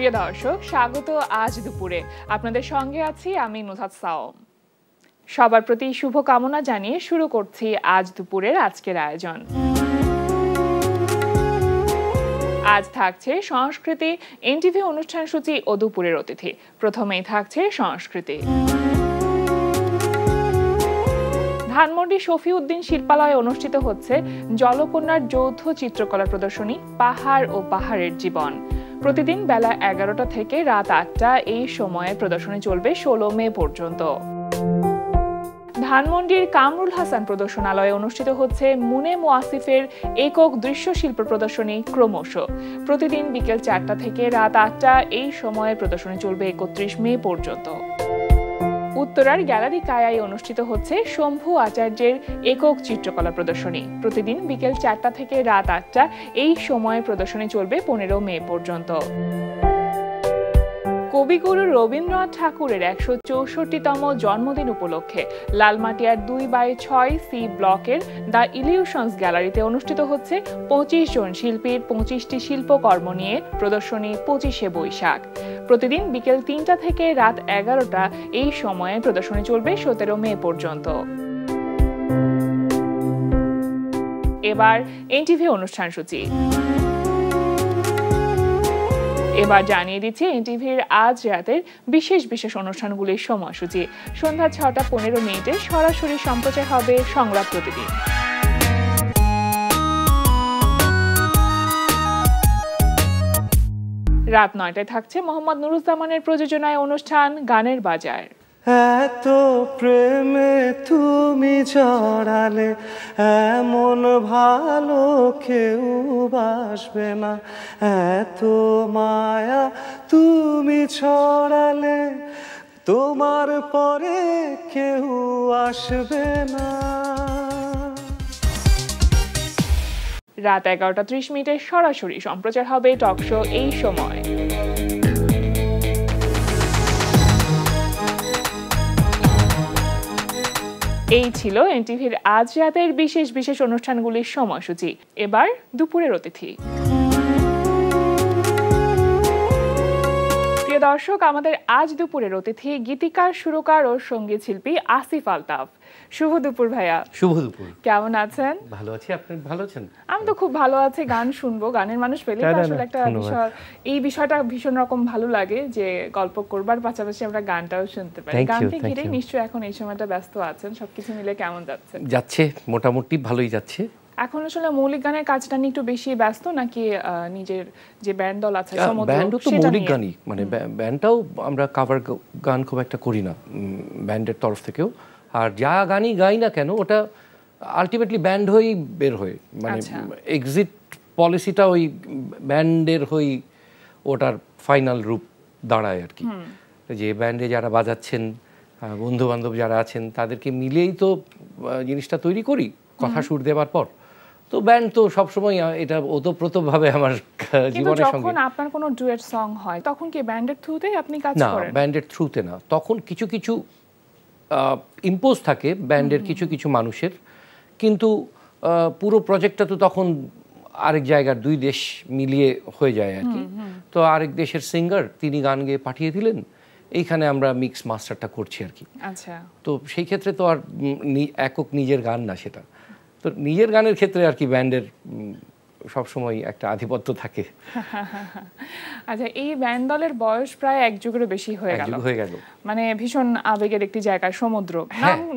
প্রিয় দর্শক, স্বাগত আজ দুপুরে। আপনাদের সঙ্গে আছি আমি নুহাত সাওম। সবার প্রতি শুভকামনা জানিয়ে শুরু করছি আজ দুপুরের আজকের আয়োজন। আজ থাকছে সংস্কৃতি, এনটিভি অনুষ্ঠান সূচি ও দুপুরের অতিথি। প্রথমেই থাকছে সংস্কৃতি। ধানমন্ডি শফিউদ্দিন শিল্পালয়ে অনুষ্ঠিত হচ্ছে জলকন্যার যৌথ চিত্রকলা প্রদর্শনী পাহাড় ও পাহাড়ের জীবন। প্রতিদিন বেলা 11টা থেকে রাত 8টা এই সময়ে প্রদর্শনী চলবে 16 মে পর্যন্ত। ধানমন্ডির কামরুল হাসান প্রদর্শনালয়ে অনুষ্ঠিত হচ্ছে মুনে মোয়াসিফের একক দৃশ্য শিল্প প্রদর্শনী ক্রমশ। প্রতিদিন বিকেল 4টা থেকে রাত 8টা এই সময়ে প্রদর্শনী চলবে 31 মে পর্যন্ত। উত্তরার গ্যালারি কায়ায় অনুষ্ঠিত হচ্ছে শম্ভু আচার্যের একক চিত্রকলা প্রদর্শনী। প্রতিদিন বিকেল 4টা থেকে রাত 8টা এই সময়ে প্রদর্শনী চলবে 15 মে পর্যন্ত। কবিগুরু রবীন্দ্রনাথ ঠাকুরের 164তম জন্মদিন উপলক্ষে লালমাটিয়ার 2/6 সি ব্লকের দ্য ইলিউশনস গ্যালারিতে অনুষ্ঠিত হচ্ছে 25 জন শিল্পীর 25টি শিল্পকর্ম নিয়ে প্রদর্শনী 25শে বৈশাখ। প্রতিদিন বিকেল 3টা থেকে রাত 11টা এই সময়ে প্রদর্শনী চলবে 17 মে পর্যন্ত। এবার এনটিভি অনুষ্ঠান সূচি। এবার জানিয়ে দিচ্ছি এনটিভির আজ রাতের বিশেষ বিশেষ অনুষ্ঠানগুলির সময়সূচি। সন্ধ্যা 6টা 15 মিনিটে সরাসরি সম্প্রচার হবে সংলাপ প্রতিদিন। রাত 9টায় থাকছে মোহাম্মদ নুরুজ্জামানের প্রযোজনায় অনুষ্ঠান গানের বাজার। এত প্রেমে তুমি জড়ালে এমন ভালো কেউ বাসবে না, এত মায়া তুমি ছড়ালে তোমার পরে কেউ আসবে না। রাত 11টা 30 মিনিটে সরাসরি সম্প্রচার হবে টক শো এই সময়। এই ছিল এনটিভির আজ রাতের বিশেষ বিশেষ অনুষ্ঠানগুলির সময়সূচি। এবার দুপুরের অতিথি। প্রিয় দর্শক, আমাদের আজ দুপুরের অতিথি গীতিকার, সুরকার ও সঙ্গীত শিল্পী আসিফ আলতাফ। শুভ দুপুর ভাইয়া। শুভ দুপুর। কেমন আছেন? ভালো আছি, আপনি ভালো আছেন? আমি তো খুব ভালো আছি। গান শুনবো, গানের মানুষ পেলে আসলে একটা বিষয়, এই বিষয়টা ভীষণ রকম ভালো লাগে যে গল্প করবার পাশাপাশি আমরা গানটাও শুনতে পারি। গানকে ঘিরে নিশ্চয়ই এখন এই সময়টা ব্যস্ত আছেন। সবকিছু মিলে কেমন যাচ্ছে? যাচ্ছে, মোটামুটি ভালোই যাচ্ছে। এখন আসলে মৌলিক গানের কাজটা নিয়ে একটু বেশি ব্যস্ত নাকি নিজের যে ব্যান্ড দল আছে সমুদ্র? ব্যান্ডও তো মৌলিক গানই, মানে ব্যান্ডটাও আমরা কাভার গান খুব একটা করি না ব্যান্ডের তরফ থেকেও। আর যা গানই গাই না কেন ওটা আলটিমেটলি ব্যান্ড হয়েই বের হয়ে, মানে এক্সিট পলিসিটা ওই ব্যান্ডের হয়েই ওটার ফাইনাল রূপ দাঁড়ায় আর কি। যে ব্যান্ডে যারা বাজাচ্ছেন, বন্ধু বান্ধব যারা আছেন, তাদেরকে মিলেই তো জিনিসটা তৈরি করি কথা সুর দেওয়ার পর। তো ব্যান্ড তো সবসময় এটা ওতপ্রোতভাবে আমার জীবনের সঙ্গে। যখন আপনার কোনো ডুয়েট সং হয় তখন কি ব্যান্ডের থ্রুতেই আপনি কাজ করেন? না, ব্যান্ডের থ্রুতে না। তখন কিছু কিছু ইম্পোজ থাকে ব্যান্ডের কিছু কিছু মানুষের, কিন্তু পুরো প্রজেক্টটা তো তখন আরেক জায়গার, দুই দেশ মিলিয়ে হয়ে যায় আর কি। তো আরেক দেশের সিঙ্গার তিনি গান গেয়ে পাঠিয়ে দিলেন, এইখানে আমরা মিক্স মাস্টারটা করছি আর কি। আচ্ছা। তো সেই ক্ষেত্রে তো আর একক নিজের গান না সেটা। তো নিজের গানের ক্ষেত্রে আর কি ব্যান্ডের সবসময় একটা আধিপত্য থাকে। আচ্ছা, এই ব্যান্ড দলের বয়স প্রায় এক যুগেরও বেশি হয়ে গেল। মানে ভীষণ আবেগের একটি জায়গা সমুদ্র।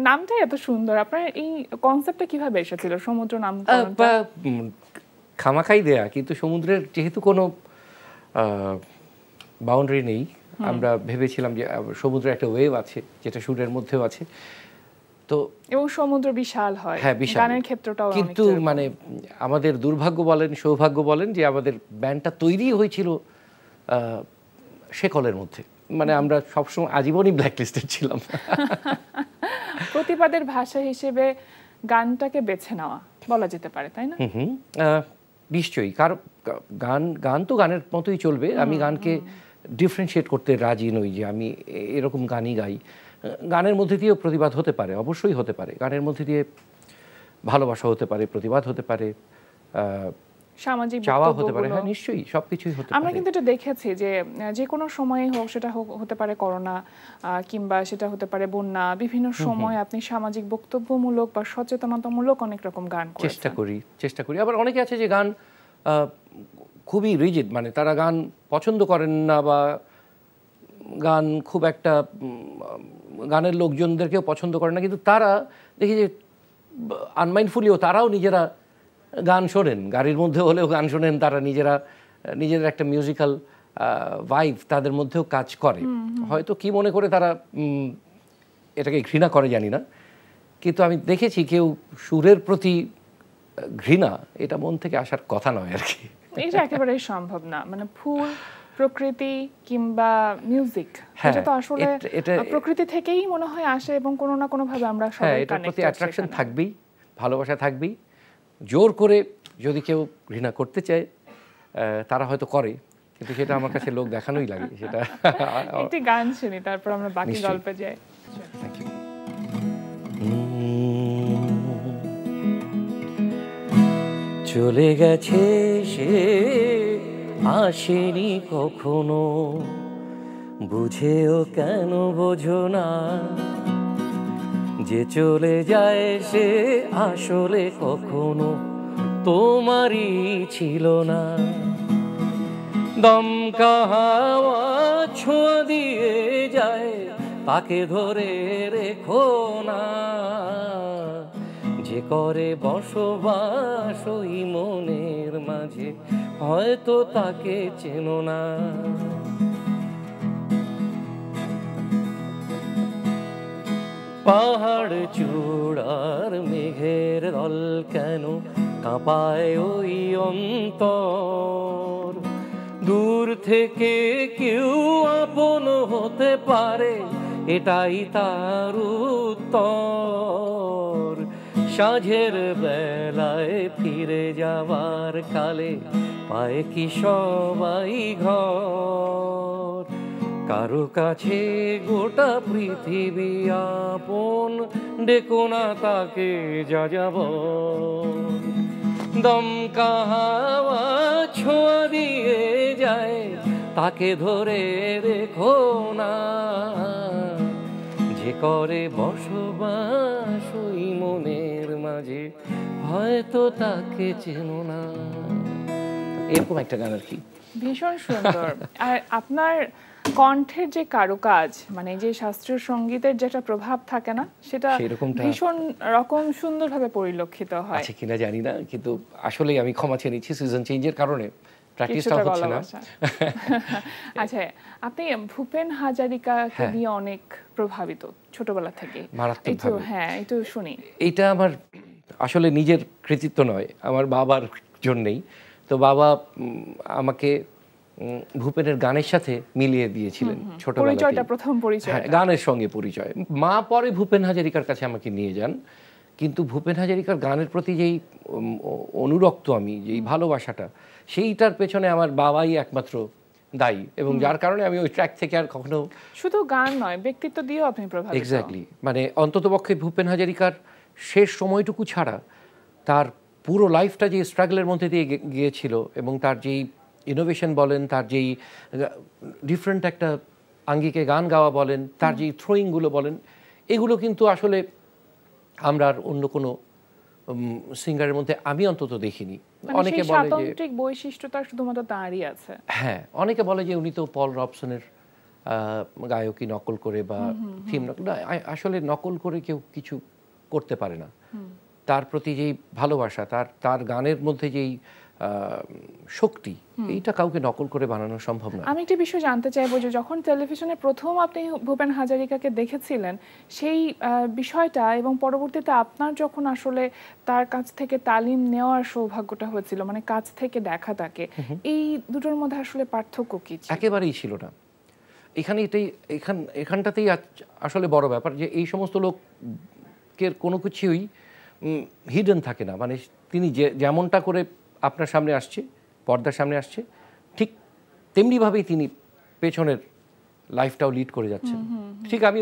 নামটাই এত সুন্দর। আপনার এই কনসেপ্টটা কিভাবে এসেছিল সমুদ্র নাম? খামাখাই দেয়া, কিন্তু সমুদ্রের যেহেতু কোনো বাউন্ডারি নেই, আমরা ভেবেছিলাম যে সমুদ্রের একটা ওয়েভ আছে যেটা সুরের মধ্যেও আছে। তো এবং সমুদ্র বিশাল হয়, গানের ক্ষেত্রটাও। কিন্তু মানে আমাদের দুর্ভাগ্য বলেন, সৌভাগ্য বলেন, যে আমাদের ব্যান্ডটা তৈরি হয়েছিল শেকলের মধ্যে। মানে আমরা সবসময় আজীবনই ব্ল্যাকলিস্টেড ছিলাম। প্রতিবাদের ভাষা হিসেবে গানটাকে বেছে নেওয়া বলা যেতে পারে, তাই না? নিশ্চয়ই। কারণ গান তো গানের মতোই চলবে। আমি গানকে ডিফারেন্সিয়েট করতে রাজি নই যে আমি এরকম গানই গাই। গানের মধ্যে দিয়েও প্রতিবাদ হতে পারে, অবশ্যই হতে পারে। গানের মধ্যে দিয়ে ভালোবাসা হতে পারে, প্রতিবাদ হতে পারে, সামাজিক চাওয়া হতে পারে, বক্তব্যগুলো। হ্যাঁ নিশ্চয়ই সবকিছুই হতে আমরা পারে। কিন্তু এটা দেখেছি যে যে কোনো সময় হোক, সেটা হতে পারে করোনা কিংবা সেটা হতে পারে বন্যা, বিভিন্ন সময় আপনি সামাজিক বক্তব্যমূলক বা সচেতনতামূলক অনেক রকম গান চেষ্টা করেছেন। চেষ্টা করি। আবার অনেকে আছে যে গান খুবই রিজিড, মানে তারা গান পছন্দ করেন না বা গান খুব একটা গানের লোকজনদেরকেও পছন্দ করে না, কিন্তু তারা দেখি যে আনমাইন্ডফুলিও তারাও নিজেরা গান শোনেন, গাড়ির মধ্যে হলেও গান শোনেন, তারা নিজেদের একটা মিউজিক্যাল ভাইব তাদের মধ্যেও কাজ করে। হয়তো কি মনে করে তারা এটাকে ঘৃণা করে জানি না, কিন্তু আমি দেখেছি কেউ সুরের প্রতি ঘৃণা এটা মন থেকে আসার কথা নয় আর কি। এটা একেবারেই সম্ভব না, মানে ফুল প্রকৃতি কিংবা মিউজিক এটা তো আসলে প্রকৃতি থেকেই মনে হয় আসে এবং কোনো না কোনো ভাবে আমরা সবাই এটার প্রতি অ্যাট্রাকশন থাকবেই, ভালোবাসা থাকবেই। জোর করে যদি কেউ ঘৃণা করতে চায় তারা হয়তো করে, কিন্তু সেটা আমার কাছে লোক দেখানোই লাগে। সেটা একটি গান শুনি, তারপর আমরা বাকি গল্পে যাই। চলে গেছে সে আসেনি কখনো, বুঝেও কেন বোঝো না, যে চলে যায় সে আসলে কখনো তোমারই ছিল না। দমকা হাওয়া ছোঁয়া দিয়ে যায়, তাকে ধরে রেখো না, যে করে বসবাস ওই মনের মাঝে হয়তো তাকে চেনো না। পাহাড় চূড়ার মেঘের দল কেন কাঁপায় ওই অন্তর, দূর থেকে কেউ আপন হতে পারে এটাই তার উত্তর। সাঁঝের বেলায় ফিরে যাবার কালে পায় কি সবাই ঘর, কারো কাছে গোটা পৃথিবী আপন, ডেকো না তাকে যা যাব। দমকা হাওয়া ছোঁয়া দিয়ে যায়, তাকে ধরে রেখো না, যে করে বসবাস ওই মনের মাঝে হয়তো তাকে চেনো না। এরকম একটা গান আর কি। ভীষণ সুন্দর। আর আপনার কণ্ঠের যে কারুকাজ, মানে যে শাস্ত্রীয় সঙ্গীতের যেটা প্রভাব থাকে না, সেটা ভীষণ রকম সুন্দরভাবে পরিলক্ষিত হয়। আছে কিনা জানি না, কিন্তু আসলেই আমি ক্ষমা চেয়ে নিচ্ছি, সিজন চেঞ্জের কারণে প্র্যাকটিসটা হচ্ছে না। আচ্ছা, আপনি ভূপেন হাজারিকাকে নিয়ে অনেক প্রভাবিত ছোটবেলা থেকে। মারাত্মকভাবে। হ্যাঁ, একটু শুনি। এটা আমার আসলে নিজের কৃতিত্ব নয়, আমার বাবার জন্যই। তো বাবা আমাকে ভূপেনের গানের সাথে মিলিয়ে দিয়েছিলেন ছোটবেলায়, প্রথম পরিচয় গানের সঙ্গে পরিচয়। মা পরে ভূপেন হাজারিকার কাছে আমাকে নিয়ে যান, কিন্তু ভূপেন হাজারিকার গানের প্রতি যেই অনুরক্ত আমি, যেই ভালোবাসাটা, সেইটার পেছনে আমার বাবাই একমাত্র দায়ী, এবং যার কারণে আমি ওই ট্র্যাক থেকে আর কখনো, শুধু গান নয় ব্যক্তিত্ব দিয়েও আপনি প্রভাবিত। এক্স্যাক্টলি, মানে অন্ততপক্ষে ভূপেন হাজারিকার শেষ সময়টুকু ছাড়া তার পুরো লাইফটা যে স্ট্রাগলের মধ্যে দিয়ে গিয়েছিল, এবং তার যেই ইনোভেশন বলেন, তার যেই ডিফারেন্ট একটা আঙ্গিকে গান গাওয়া বলেন, তার যেই থ্রোয়িংগুলো বলেন, এগুলো কিন্তু আসলে আমরা আর অন্য কোনো সিঙ্গারের মধ্যে আমি অন্তত দেখিনি। অনেকে বলে যে স্বাতন্ত্রিক বৈশিষ্ট্যটা শুধুমাত্র তারই আছে। হ্যাঁ, অনেকে বলে যে উনি তো পল রবসনের গায়কী নকল করে বা থিম নকল, আসলে নকল করে কেউ কিছু করতে পারে না। তার প্রতি যেই ভালোবাসা, তার গানের মধ্যে যেই শক্তি, এইটা কাউকে নকল করে বানানো সম্ভব না। আমি একটা বিষয় জানতে চাইবো যে যখন টেলিভিশনে প্রথম আপনি ভূপেন হাজারিকাকে দেখেছিলেন, সেই বিষয়টা এবং পরবর্তীতে আপনার যখন আসলে তার কাছ থেকে তালিম নেওয়ার সৌভাগ্যটা হয়েছিল, মানে কাছ থেকে দেখা তাকে, এই দুটোর মধ্যে আসলে পার্থক্য কি ছিল? একেবারেই ছিল না। এখানটাতেই আসলে বড় ব্যাপার যে এই সমস্ত লোকের কোনো কিছুই হিডেন থাকে না। মানে তিনি যেমনটা করে আপনার সামনে আসছে, পর্দার সামনে আসছে, ঠিক তেমনিভাবেই তিনি পেছনের লাইফটাও লিড করে যাচ্ছেন। ঠিক আমি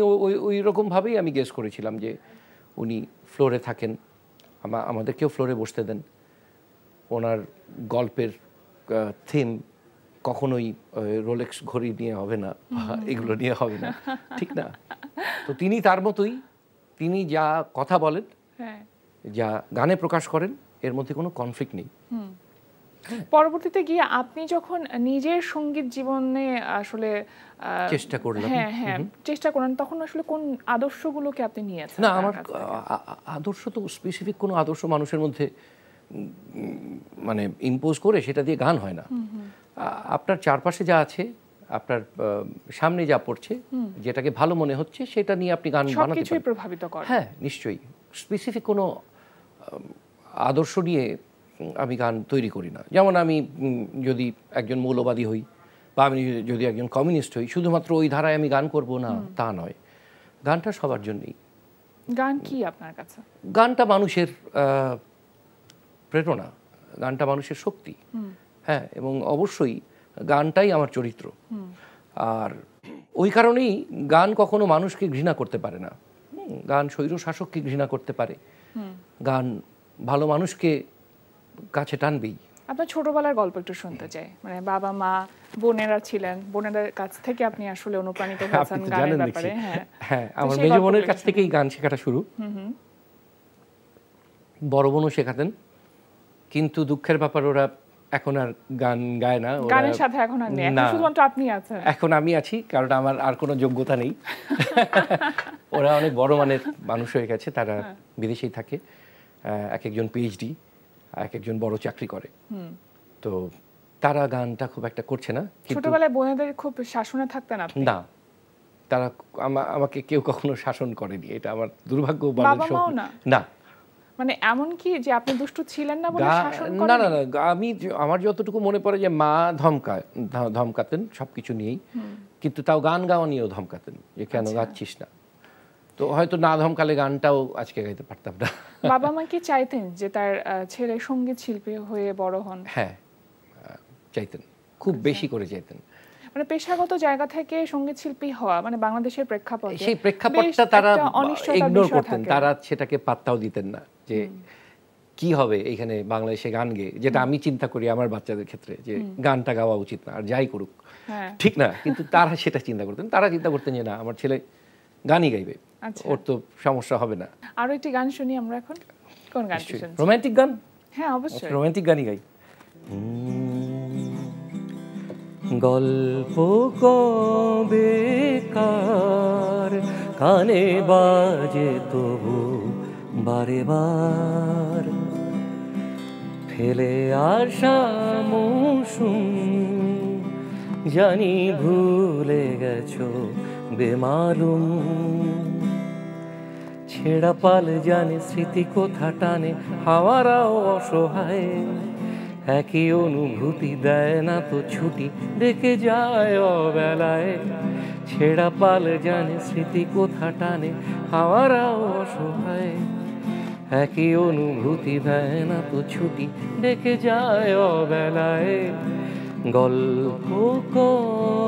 ওই রকমভাবেই আমি গেস করেছিলাম যে উনি ফ্লোরে থাকেন, আমাদেরকেও ফ্লোরে বসতে দেন, ওনার গল্পের থিম কখনোই রোলেক্স ঘড়ি নিয়ে হবে না, এগুলো নিয়ে হবে না, ঠিক না? তো তিনি তার মতোই, তিনি যা কথা বলেন, যা গানে প্রকাশ করেন, এর মধ্যে কোনো কনফ্লিক্ট নেই। পরবর্তীতে গিয়ে আপনি যখন নিজের সঙ্গীত জীবনে আসলে চেষ্টা করলাম, চেষ্টা করেন, তখন আসলে কোন আদর্শগুলোকে আপনি নিয়েছেন? না, আমার আদর্শ তো স্পেসিফিক কোনো আদর্শ মানুষের মধ্যে মানে ইম্পোজ করে সেটা দিয়ে গান হয় না। আপনার চারপাশে যা আছে, আপনার সামনে যা পড়ছে, যেটাকে ভালো মনে হচ্ছে, সেটা নিয়ে আপনি গান বানাতে পারেন। প্রভাবিত করে। হ্যাঁ, নিশ্চয়ই। স্পেসিফিক কোনো আদর্শ নিয়ে আমি গান তৈরি করি না। যেমন আমি যদি একজন মৌলবাদী হই বা আমি যদি একজন কমিউনিস্ট হই, শুধুমাত্র ওই ধারায় আমি গান করব না, তা নয়। গানটা সবার জন্যই। গান কি আপনার কাছে? গানটা মানুষের প্রেরণা, গানটা মানুষের শক্তি। হ্যাঁ, এবং অবশ্যই গানটাই আমার চরিত্র। আর ওই কারণেই গান কখনো মানুষকে ঘৃণা করতে পারে না। গান স্বৈরশাসককে ঘৃণা করতে পারে, গান ভালো মানুষকে কাছে টানবেই। আপনার ছোটবেলার গল্প একটু শুনতে চাই, মানে বাবা মা বোনেরা ছিলেন, বোনেদের কাছ থেকে আপনি আসলে অনুপ্রাণিত হয়েছেন গানের ব্যাপারে। হ্যাঁ, আমার মেজ বোনের কাছ থেকেই গান শেখাটা শুরু। বড় বোনও শেখাতেন, কিন্তু দুঃখের ব্যাপার ওরা এখন আর গান গায় না। গানের সাথে এখন আর নেই, এখন শুধুমাত্র আপনি আছেন। এখন আমি আছি, কারণ আমার আর কোনো যোগ্যতা নেই। ওরা অনেক বড় মানের মানুষ হয়ে গেছে, তারা বিদেশেই থাকে, এক একজন পিএইচডি, এক একজন বড় চাকরি করে। তো তারা গানটা খুব একটা করছে না। ছোটবেলায় বোনেদের খুব শাসনে থাকতেন আপনি? না, তারা আমাকে কেউ কখনো শাসন করেনি, এটা আমার দুর্ভাগ্য। না, মানে এমন কি যে আপনি দুষ্টু ছিলেন না বলে শাসন করেন? না না না, আমি আমার যতটুকু মনে পড়ে যে মা ধমকাতেন সবকিছু নিয়েই, কিন্তু তাও গান গাওয়া নিয়েও ধমকাতেন যে কেন গাচ্ছিস না। তো হয়তো না ধমকালে গানটাও আজকে গাইতে পারতাম না। বাবা মা কি চাইতেন যে তার ছেলে সঙ্গীত শিল্পী হয়ে বড় হন? হ্যাঁ, চাইতেন, খুব বেশি করে চাইতেন। মানে পেশাগত জায়গা থেকে সঙ্গীত শিল্পী হওয়া, মানে বাংলাদেশের প্রেক্ষাপটে সেই প্রেক্ষাপটটা তারা ইগনোর করতেন, তারা সেটাকে পাত্তাও দিতেন না যে কি হবে এখানে বাংলাদেশে গান গেয়ে, যেটা আমি চিন্তা করি আমার বাচ্চাদের ক্ষেত্রে যে গানটা গাওয়া উচিত না, আর যাই করুক, ঠিক না? কিন্তু তারা সেটা চিন্তা করতেন, তারা চিন্তা করতেন যে না, আমার ছেলে গানই গাইবে, ওর তো সমস্যা হবে না। আরো একটি গান শুনি আমরা এখন। কোন গান শুনছেন? রোমান্টিক গান? হ্যাঁ, অবশ্যই রোমান্টিক গানই গাই। গল্প কবেকার কানে বাজে তবু বারে বার, ফেলে আসা মৌসুম জানি ভুলে গেছো বেমালুম, ছেঁড়া পাল জানে স্মৃতি কোথা টানে, হাওয়ারাও অসহায়, একই অনুভূতি দেয় না তো ছুটি, ডেকে যায় অবেলায়, ছেঁড়া পাল জানে স্মৃতি কোথা টানে, হাওয়ারাও অসহায়, একই অনুভূতি দেয় না তো ছুটি, ডেকে যায় অবেলায়, গল্প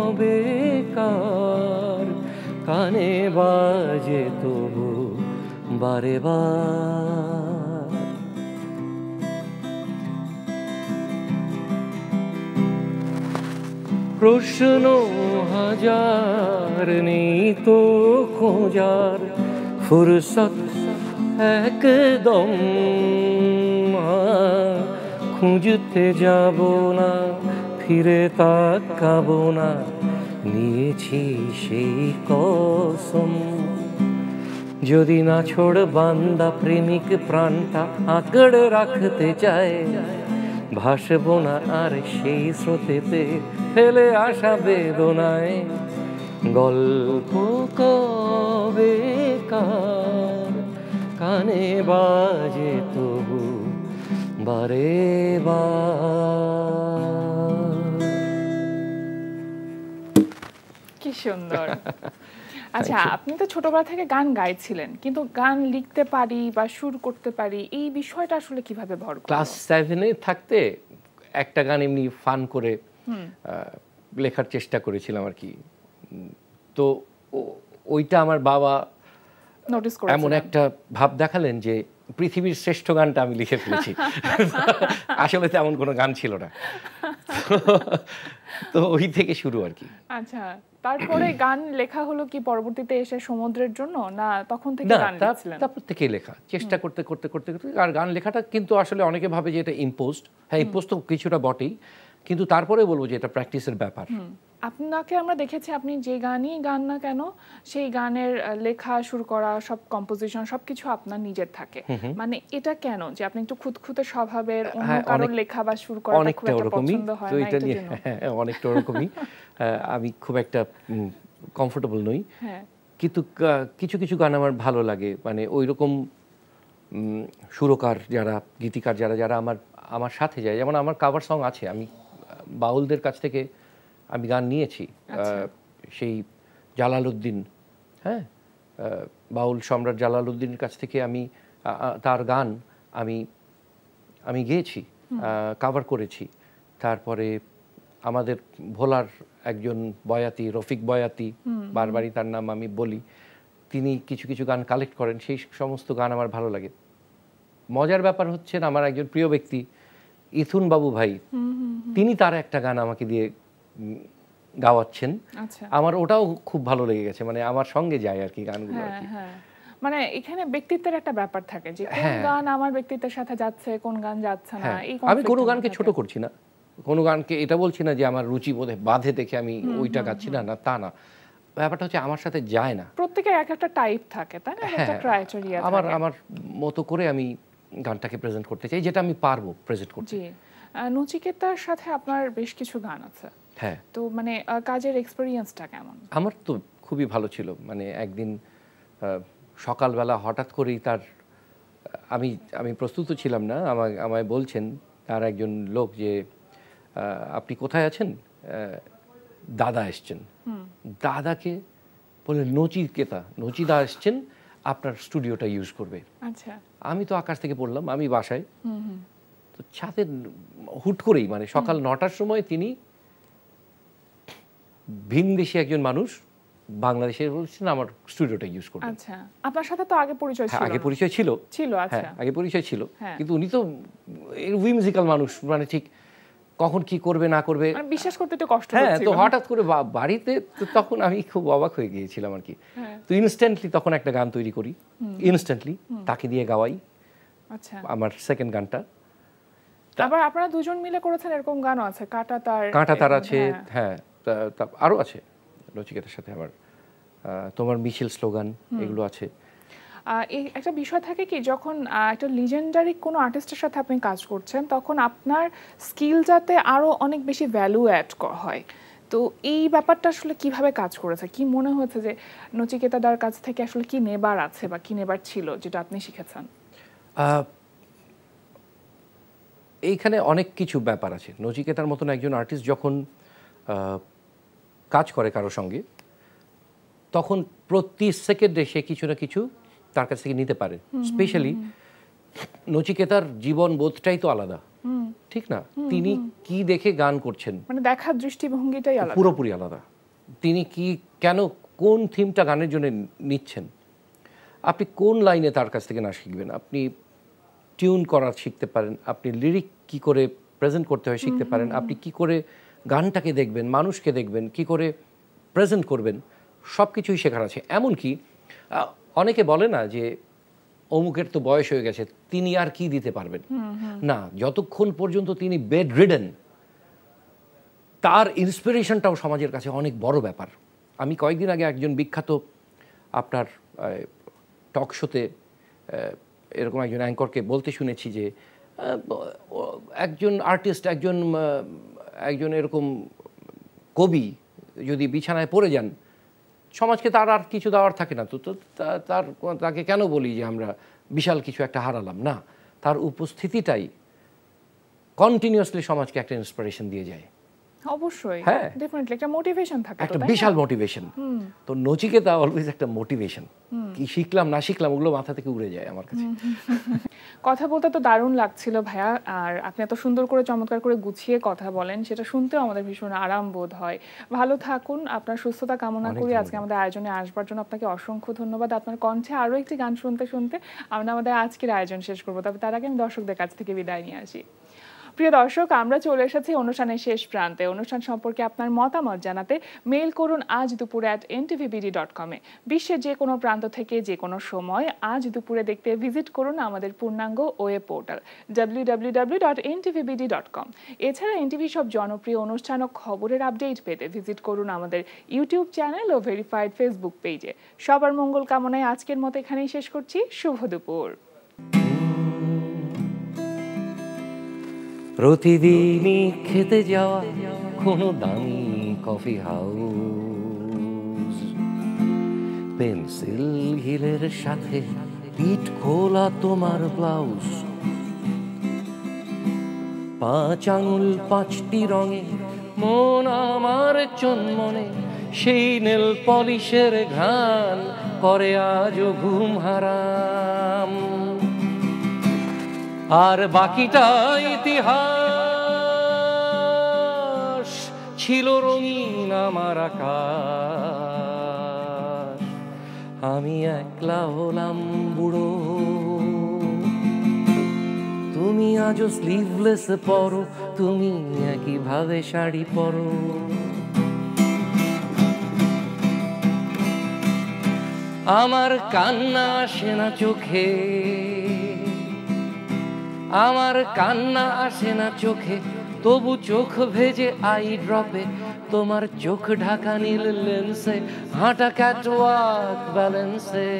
কবেকার কানে বাজে তবু বারে বার। প্রশ্ন হাজার নেই তো খোঁজার ফুরসত একদম, খুঁজতে যাব না, ফিরে তাকাবো না, নিয়েছি সেই কসম, যদি না ছোড় বান্দা প্রেমিক প্রাণটা আঁকড়ে রাখতে চায়, ভাসবো না আর সেই স্রোতেতে ফেলে আসা বেদনায়, গল্প কবেকার কানে বাজে তবু বারে বার। কি সুন্দর। আচ্ছা, আপনি তো ছোটবেলা থেকে গান গাইছিলেন, কিন্তু গান লিখতে পারি বা সুর করতে পারি, এই বিষয়টা আসলে কিভাবে ভর করলো? ক্লাস 7-এ থাকতে একটা গান এমনি ফান করে লেখার চেষ্টা করেছিলাম আর কি। তো ওইটা আমার বাবা নোটিস করেছিলেন, এমন একটা ভাব দেখালেন যে পৃথিবীর শ্রেষ্ঠ গানটা আমি লিখে ফেলেছি। আসলে তেমন কোনো গান ছিল না, তো ওই থেকে শুরু আর কি। আচ্ছা, তারপরে গান লেখা হলো কি পরবর্তীতে এসে সমুদ্রের জন্য, না তখন থেকে গান লিখছিলেন? তারপর থেকে লেখা চেষ্টা করতে করতে করতে করতে। আর গান লেখাটা কিন্তু আসলে অনেকে ভাবে যে এটা ইম্পোজড, হ্যাঁ ইম্পোজড তো কিছুটা বটেই, কিন্তু তারপরে বলবো যে এটা প্র্যাকটিসের ব্যাপার। আপনাকে আমরা দেখেছি আপনি যে গানই গান না কেন সেই গানের লেখা শুরু করা, সব কম্পোজিশন সবকিছু আপনার নিজের থাকে। মানে এটা কেন যে আপনি একটু খুঁতখুঁতে স্বভাবের, অন্য কারোর লেখা বা শুরু করা খুব একটা পছন্দ হয় না? এটা নিয়ে অনেকটা ওরকমই। আমি খুব একটা কমফোর্টেবল নই, কিন্তু কিছু কিছু গান আমার ভালো লাগে। মানে ওই রকম সুরকার যারা, গীতিকার যারা যারা আমার সাথে যায়, যেমন আমার কাভার সং আছে, আমি বাউলদের কাছ থেকে আমি গান নিয়েছি। সেই জালালউদ্দিন, হ্যাঁ বাউল সম্রাট জালালউদ্দিনের কাছ থেকে আমি তার গান আমি গেয়েছি, কাভার করেছি। তারপরে আমাদের ভোলার একজন বয়াতি, রফিক বয়াতি, বারবারই তার নাম আমি বলি, তিনি কিছু কিছু গান কালেক্ট করেন, সেই সমস্ত গান আমার ভালো লাগে। মজার ব্যাপার হচ্ছে আমার একজন প্রিয় ব্যক্তি ইথুন বাবু ভাই, তিনি তার একটা গান আমাকে দিয়ে গাওয়াচ্ছেন। আমার ওটাও খুব ভালো লেগে গেছে, মানে আমার সঙ্গে যায় আর কি গানগুলো। মানে এখানে ব্যক্তিত্বের একটা ব্যাপার থাকে যে কোন গান আমার ব্যক্তিত্বের সাথে যাচ্ছে, কোন গান যাচ্ছে না। আমি কোনো গানকে ছোট করছি না, কোনো গানকে এটা বলছি না যে আমার রুচি বোধে বাধে দেখে আমি ওইটা গাচ্ছি না, তা না। ব্যাপারটা হচ্ছে আমার সাথে যায় না। প্রত্যেকের এক একটা টাইপ থাকে, তাই না? একটা ক্রাইটেরিয়া থাকে। আমার মতো করে আমি গানটাকে প্রেজেন্ট করতে চাই, যেটা আমি পারবো প্রেজেন্ট করতে। জি, নচিকেতার সাথে আপনার বেশ কিছু গান আছে। হ্যাঁ, তো মানে কাজের এক্সপেরিয়েন্সটা কেমন? আমার তো খুবই ভালো ছিল। মানে একদিন সকালবেলা হঠাৎ করেই তার, আমি প্রস্তুত ছিলাম না, আমায় বলছেন তার একজন লোক যে আপনি কোথায় আছেন? দাদা এসছেন। দাদাকে বলে নচিদা এসছেন, আপনার স্টুডিওটা ইউজ করবে। আচ্ছা, আমি তো আকাশ থেকে পড়লাম, আমি বাসায়, তো ছাদে হুট করেই মানে সকাল 9টার সময় তিনি, ভিনদেশী একজন মানুষ, বাংলাদেশে বলছেন আমার স্টুডিওটা ইউজ করবেন। আচ্ছা, আপনার সাথে তো আগে পরিচয় ছিল? আগে পরিচয় ছিল। আচ্ছা, আগে পরিচয় ছিল, কিন্তু উনি তো উইমজিক্যাল মানুষ, মানে ঠিক কখন কি করবে না করবে বিশ্বাস করতে একটু কষ্ট হচ্ছিল। হ্যাঁ, তো হঠাৎ করে বাড়িতে, তো তখন আমি খুব অবাক হয়ে গিয়েছিলাম আর কি। তো ইনস্ট্যান্টলি তখন একটা গান তৈরি করি, ইনস্ট্যান্টলি তাকে দিয়ে গাওয়াই। আচ্ছা, আমার সেকেন্ড গানটা। আবার আপনারা দুজন মিলে করেছেন এরকম গানও আছে, কাঁটা তার আছে, হ্যাঁ আরো আছে নচিকেতার সাথে আমার, তোমার মিছিল স্লোগান, এগুলো আছে। একটা বিষয় থাকে কি, যখন একটা লিজেন্ডারি কোনো আর্টিস্টের সাথে আপনি কাজ করছেন, তখন আপনার স্কিল যাতে আরো অনেক বেশি ভ্যালু অ্যাড হয়। তো এই ব্যাপারটা আসলে কিভাবে কাজ করেছে? কি মনে হয়েছে যে নচিকেতাদার কাছ থেকে আসলে কি নেবার আছে বা কি নেবার ছিল যেটা আপনি শিখেছেন? এইখানে অনেক কিছু ব্যাপার আছে। নচিকেতার মতন একজন আর্টিস্ট যখন কাজ করে কারোর সঙ্গে, তখন প্রতি সেকেন্ডে সে কিছু না কিছু তার কাছ থেকে নিতে পারে। স্পেশালি নচিকেতার জীবন বোধটাই তো আলাদা, ঠিক না? তিনি কি দেখে গান করছেন, মানে দেখার দৃষ্টিভঙ্গিটাই আলাদা, পুরোপুরি আলাদা। তিনি কি, কেন, কোন থিমটা গানের জন্য নিচ্ছেন, আপনি কোন লাইনে তার কাছ থেকে না শিখবেন, আপনি টিউন করা শিখতে পারেন, আপনি লিরিক কি করে প্রেজেন্ট করতে হয় শিখতে পারেন, আপনি কি করে গানটাকে দেখবেন, মানুষকে দেখবেন, কি করে প্রেজেন্ট করবেন, সব কিছুই শেখার আছে। এমনকি অনেকে বলে না যে অমুকের তো বয়স হয়ে গেছে, তিনি আর কি দিতে পারবেন না, যতক্ষণ পর্যন্ত তিনি বেড রিডেন, তার ইন্সপিরেশনটাও সমাজের কাছে অনেক বড় ব্যাপার। আমি কয়েকদিন আগে একজন বিখ্যাত আপনার টক শোতে এরকম একজন অ্যাঙ্করকে বলতে শুনেছি যে একজন আর্টিস্ট, একজন এরকম কবি যদি বিছানায় পড়ে যান, সমাজকে তার আর কিছু দেওয়ার থাকে না, তো তাকে কেন বলি যে আমরা বিশাল কিছু একটা হারালাম না, তার উপস্থিতিটাই কন্টিনিউয়াসলি সমাজকে একটা ইন্সপিরেশন দিয়ে যায়। অবশ্যই, ডেফিনেটলি একটা মোটিভেশন থাকে, একটা বিশাল মোটিভেশন। তো নচিকেতা অলওয়েজ একটা মোটিভেশন। কি শিখলাম না শিখলাম ওগুলো মাথা থেকে উড়ে যায় আমার কাছে। কথা বলতে তো দারুণ লাগছিল ভাইয়া, আর আপনি এত সুন্দর করে চমৎকার করে গুছিয়ে কথা বলেন, সেটা শুনতেও আমাদের ভীষণ আরাম বোধ হয়। ভালো থাকুন, আপনার সুস্থতা কামনা করি। আজকে আমাদের আয়োজনে আসবার জন্য আপনাকে অসংখ্য ধন্যবাদ। আপনার কণ্ঠে আরও একটি গান শুনতে শুনতে আমরা আমাদের আজকের আয়োজন শেষ করবো, তবে তার আগে আমি দর্শকদের কাছ থেকে বিদায় নিয়ে আসি। প্রিয় দর্শক, আমরা চলে এসেছি অনুষ্ঠানের শেষ প্রান্তে। অনুষ্ঠান সম্পর্কে আপনার মতামত জানাতে মেইল করুন আজ দুপুরে @ntvbd.com এ। বিশ্বের যে কোনো প্রান্ত থেকে যে কোনো সময় আজ দুপুরে দেখতে ভিজিট করুন আমাদের পূর্ণাঙ্গ ওয়েব পোর্টাল www.ntvbd.com। এছাড়া এনটিভি সব জনপ্রিয় অনুষ্ঠান ও খবরের আপডেট পেতে ভিজিট করুন আমাদের ইউটিউব চ্যানেল ও ভেরিফাইড ফেসবুক পেজে। সবার মঙ্গল কামনায় আজকের মতো এখানেই শেষ করছি। শুভ দুপুর। প্রতিদিনই খেতে যাওয়া কোনো দামি কফি হাউস, পেন্সিল হিলের সাথে পিঠ খোলা তোমার ব্লাউজ, 5 আঙুল 5টি রঙে মন আমার চনমনে, সেই নেল পলিশের ঘ্রাণ করে আজও ঘুম হারাম। আর বাকিটা ইতিহাস, ছিল রঙিন আমার আকাশ, আমি একলা হলাম বুড়ো। তুমি আজও স্লিভলেস পরো, তুমি একইভাবে শাড়ি পরো। আমার কান্না আসে না চোখে, আমার কান্না আসে না চোখে, তবু চোখ ভেজে আই ড্রপে, তোমার চোখ ঢাকা নীল লেন্সে, হাঁটা ক্যাটওয়াক ব্যালেন্সে।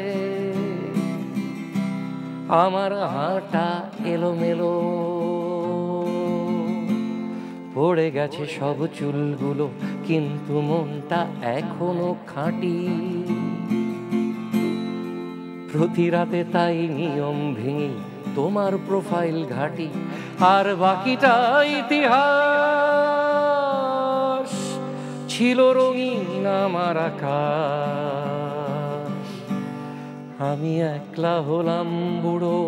আমার হাঁটা এলোমেলো, পড়ে গেছে সব চুলগুলো, কিন্তু মনটা এখনো খাঁটি। প্রতি রাতে তাই নিয়ম ভেঙে তোমার প্রোফাইল ঘাটি, আর বাকিটা ইতিহাস, ছিল রঙিন আমার আকাশ, আমি একলা হলাম বুড়ো।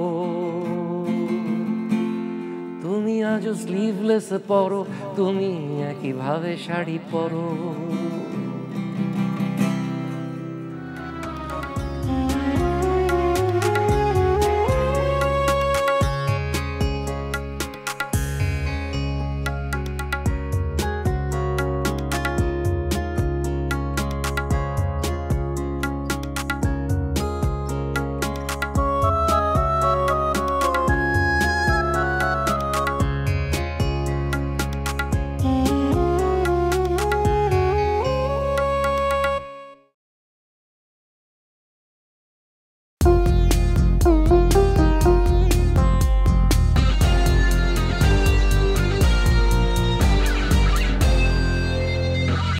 তুমি আজও স্লিভলেস পরো, তুমি একইভাবে শাড়ি পরো।